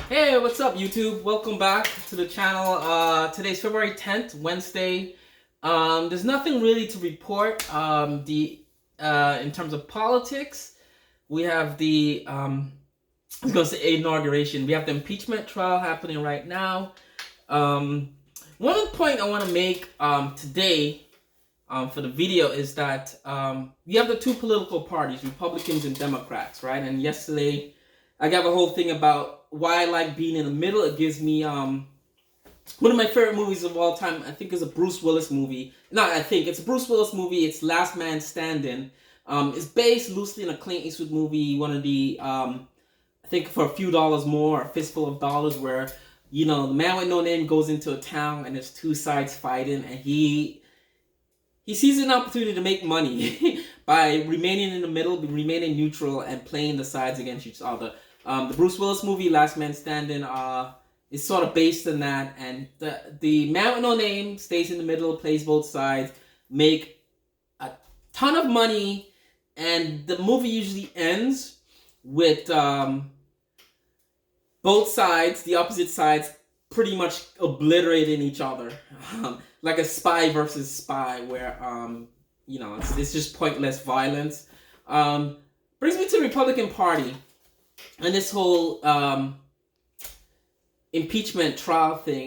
Hey, what's up, YouTube? Welcome back to the channel. Today's February 10th, Wednesday. There's nothing really to report. In terms of politics, we have the I was going to say inauguration. We have the impeachment trial happening right now. One point I want to make today for the video is that you have the two political parties, Republicans and Democrats, right? And yesterday, I got a whole thing about why I like being in the middle. It gives me one of my favorite movies of all time. I think it's a Bruce Willis movie. It's a Bruce Willis movie. It's Last Man Standing. It's based loosely on a Clint Eastwood movie. One of the I think For a Few Dollars More, A Fistful of Dollars, where the man with no name goes into a town and there's two sides fighting, and he sees an opportunity to make money by remaining in the middle, remaining neutral, and playing the sides against each other. The Bruce Willis movie, Last Man Standing, is sort of based on that, and the man with no name stays in the middle, plays both sides, make a ton of money, and the movie usually ends with both sides, the opposite sides, pretty much obliterating each other, like a spy versus spy, where it's just pointless violence. Brings me to the Republican Party and this whole impeachment trial thing.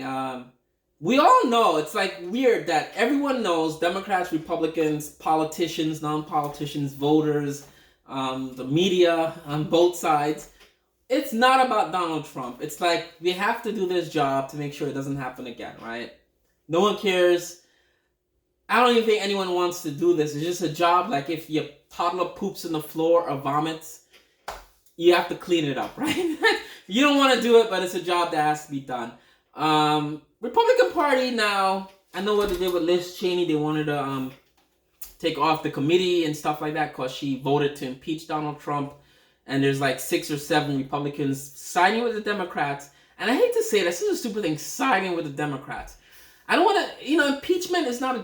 We all know, it's like weird that everyone knows, Democrats, Republicans, politicians, non-politicians, voters, the media on both sides. It's not about Donald Trump. It's like we have to do this job to make sure it doesn't happen again, right? No one cares. I don't even think anyone wants to do this. It's just a job. Like if your toddler poops on the floor or vomits, you have to clean it up, right? You don't want to do it, but it's a job that has to be done. Republican Party now, I know what they did with Liz Cheney. They wanted to take off the committee and stuff like that because she voted to impeach Donald Trump. And there's like 6 or 7 Republicans siding with the Democrats. And I hate to say this is a stupid thing, siding with the Democrats. I don't want to, impeachment is not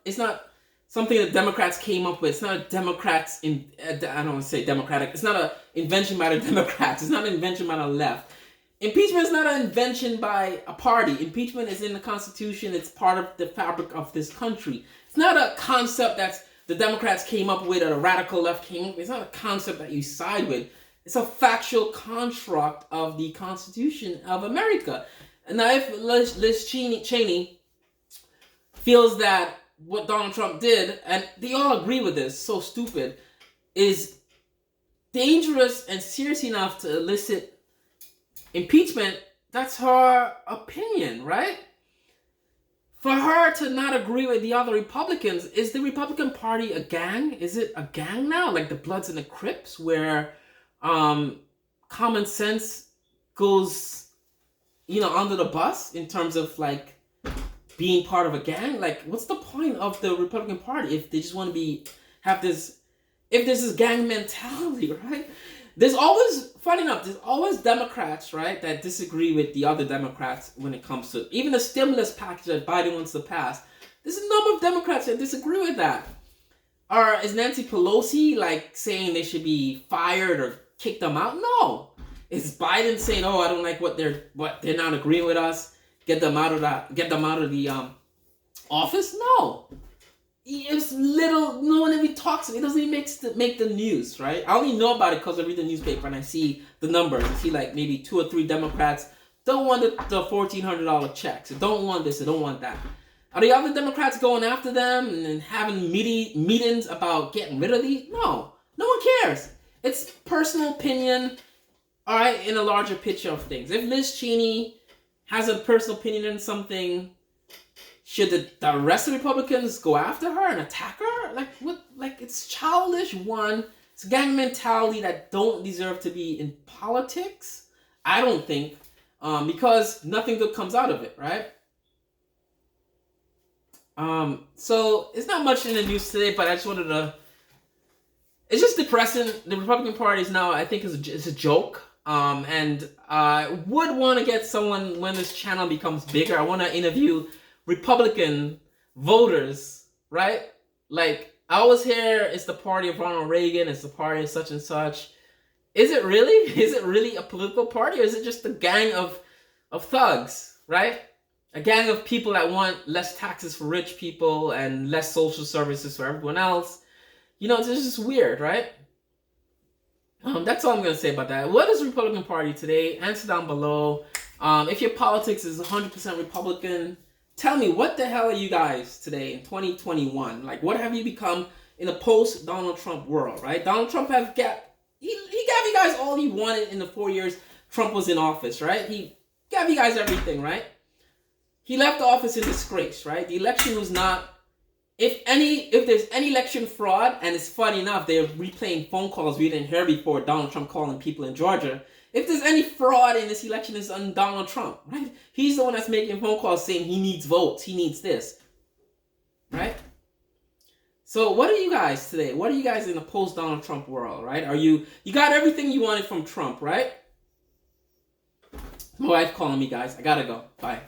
it's not something that Democrats came up with. It's not a Democrats I don't want to say democratic. It's not an invention by the Democrats. It's not an invention by the left. Impeachment is not an invention by a party. Impeachment is in the Constitution. It's part of the fabric of this country. It's not a concept that's the Democrats came up with or the radical left came up with. It's not a concept that you side with. It's a factual construct of the Constitution of America. And now if Liz Cheney feels that what Donald Trump did, and they all agree with this, so stupid, is dangerous and serious enough to elicit impeachment, that's her opinion, right? For her to not agree with the other Republicans, is the Republican Party a gang? Is it a gang now? Like the Bloods and the Crips, where common sense goes, under the bus in terms of like being part of a gang? Like, what's the point of the Republican Party if they just want to if this is gang mentality, right? There's always Democrats, right, that disagree with the other Democrats when it comes to even the stimulus package that Biden wants to pass. There's a number of Democrats that disagree with that. Or is Nancy Pelosi like saying they should be fired or kick them out? No. Is Biden saying, "Oh, I don't like what they're not agreeing with us. Get them out of the office"? No. It's little. No one even talks. It doesn't even make the news, right? I only know about it because I read the newspaper and I see the numbers. I see like maybe 2 or 3 Democrats don't want the $1,400 checks. They don't want this. They don't want that. Are the other Democrats going after them and having meetings about getting rid of these? No. No one cares. It's personal opinion, all right, in a larger picture of things. If Liz Cheney has a personal opinion on something, should the rest of the Republicans go after her and attack her? Like, what? Like, it's childish, one. It's a gang mentality that don't deserve to be in politics. I don't think, because nothing good comes out of it, right? So it's not much in the news today, but I just wanted to. It's just depressing. The Republican Party is now, I think, is a joke. And I would want to get someone when this channel becomes bigger. I want to interview Republican voters, right? Like, I always hear it's the party of Ronald Reagan, it's the party of such and such. Is it really? Is it really a political party, or is it just a gang of thugs, right? A gang of people that want less taxes for rich people and less social services for everyone else. You know, it's just weird, right? That's all I'm going to say about that. What is the Republican Party today? Answer down below. If your politics is 100% Republican, tell me, what the hell are you guys today in 2021? Like, what have you become in a post-Donald Trump world, right? Donald Trump he gave you guys all you wanted in the 4 years Trump was in office, right? He gave you guys everything, right? He left the office in disgrace, right? The election was not... If there's any election fraud, and it's funny enough, they're replaying phone calls we didn't hear before, Donald Trump calling people in Georgia. If there's any fraud in this election, it's on Donald Trump, right? He's the one that's making phone calls saying he needs votes, he needs this, right? So what are you guys today? What are you guys in the post-Donald Trump world, right? You got everything you wanted from Trump, right? My wife calling me, guys. I gotta go. Bye.